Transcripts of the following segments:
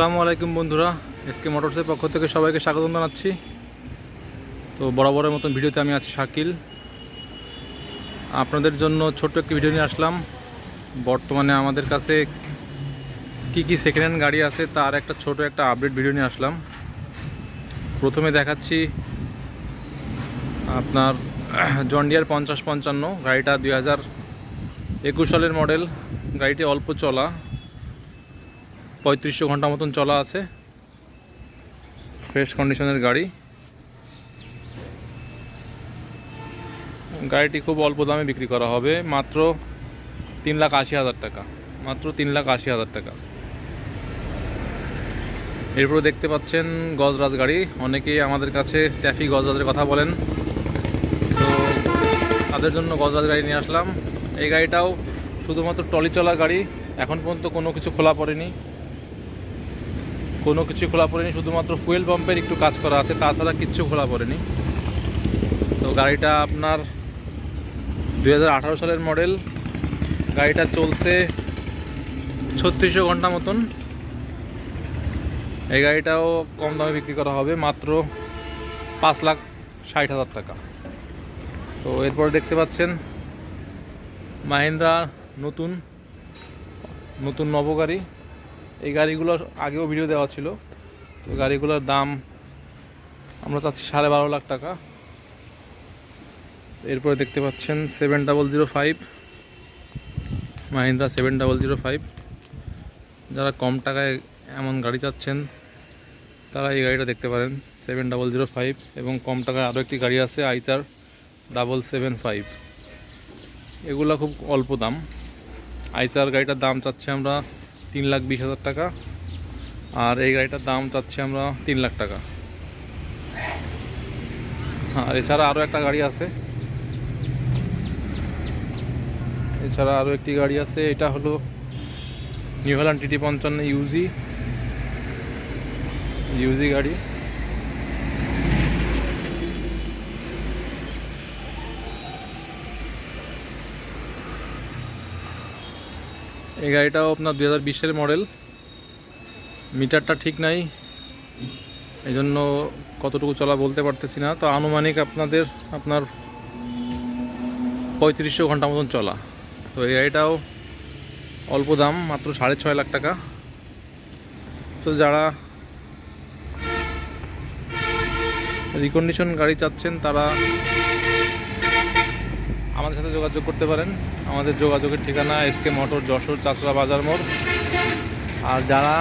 আসসালামু আলাইকুম বন্ধুরা, এসকে মোটরসের পক্ষ থেকে সবাইকে স্বাগত জানাচ্ছি। তো বরাবরের মতন ভিডিওতে আমি আছি শাকিল। আপনাদের জন্য ছোট্ট একটি ভিডিও নিয়ে আসলাম। বর্তমানে আমাদের কাছে কি কি সেকেন্ড হ্যান্ড গাড়ি আছে তার একটা ছোট একটা আপডেট ভিডিও নিয়ে আসলাম। প্রথমে দেখাচ্ছি আপনার জন ডিয়ার 5055 গাড়িটা 2021 সালের মডেল। গাড়িটি অল্প চলা, 3500 ঘন্টা মতন চলা আছে। ফ্রেশ কন্ডিশনের গাড়ি। গাড়িটি খুব অল্প দামে বিক্রি করা হবে, মাত্র 3,80,000 টাকা, মাত্র 3,80,000 টাকা। এরপরে দেখতে পাচ্ছেন গজরাজ গাড়ি। অনেকেই আমাদের কাছে ট্যাফি গজরাজের কথা বলেন, তো তাদের জন্য গজরাজ গাড়ি নিয়ে আসলাম। এই গাড়িটাও শুধুমাত্র ট্রলি চলা গাড়ি। এখন পর্যন্ত কোনো কিছু খোলা পড়েনি, শুধুমাত্র ফুয়েল পাম্পের একটু কাজ করা আছে, তাছাড়া কিচ্ছু খোলা পড়েনি। তো গাড়িটা আপনার 2018 সালের মডেল। গাড়িটা চলছে 3600 ঘন্টা মতন। এই গাড়িটাও কম দামে বিক্রি করা হবে, মাত্র 5,60,000 টাকা। তো এরপরে দেখতে পাচ্ছেন মাহিন্দ্রা নতুন নব গাড়ি। এই গাড়িগুলোর আগেও ভিডিও দেওয়া ছিল। তো গাড়িগুলোর দাম আমরা চাচ্ছি 12.5 লাখ টাকা। এরপরে দেখতে পাচ্ছেন 7005, মাহিন্দ্রা 7005। যারা কম টাকায় এমন গাড়ি চাচ্ছেন তারা এই গাড়িটা দেখতে পারেন, 7005। এবং কম টাকায় আরও একটি গাড়ি আছে আইচার 775। এগুলো খুব অল্প দাম। আইচার গাড়িটার দাম চাচ্ছি আমরা 3,20,000 টাকা, আর এই গাড়িটার দাম চাচ্ছি আমরা 3 লাখ টাকা। আর এছাড়া আরও একটা গাড়ি আছে, এটা হলো নিউ হল্যান্ড TT 55 ইউজি গাড়ি। এই গাড়িটাও আপনার 2020 মডেল। মিটারটা ঠিক নাই, এই জন্য কতটুকু চলা বলতে পারতেছি না। তো আনুমানিক আপনার 3500 ঘন্টা মতন চলা। তো এই গাড়িটাও অল্প দাম, মাত্র 6.5 লাখ টাকা। তো যারা রিকন্ডিশন গাড়ি চাচ্ছেন তারা আমাদের সাথে যোগাযোগ করতে পারেন। আমাদের যোগাযোগের ঠিকানা SK মোটর, যশোর চাচড়া বাজার মোড়। আর যারা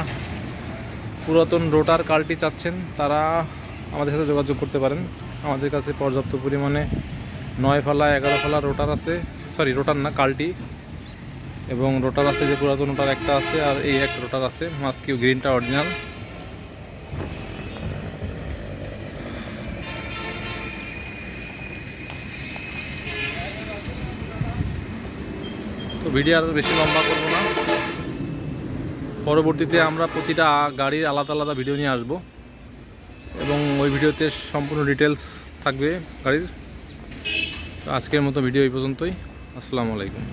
পুরাতন রোটার কাল্টি চাচ্ছেন তারা আমাদের সাথে যোগাযোগ করতে পারেন। আমাদের কাছে পর্যাপ্ত পরিমাণে 9 ফালা 11 ফালা রোটার আছে, রোটার না, কাল্টি। এবং রোটার আছে, যে পুরাতন রোটার একটা আছে, আর এই একটা রোটার আছে মাস্কিউ গ্রিনটা অরিজিনাল। তো ভিডিও আর বেশি লম্বা করব না, পরবর্তীতে আমরা প্রতিটা গাড়ির আলাদা আলাদা ভিডিও নিয়ে আসব, এবং ওই ভিডিওতে সম্পূর্ণ ডিটেলস থাকবে গাড়ির। তো আজকের মতো ভিডিও এই পর্যন্তই। আসসালামু আলাইকুম।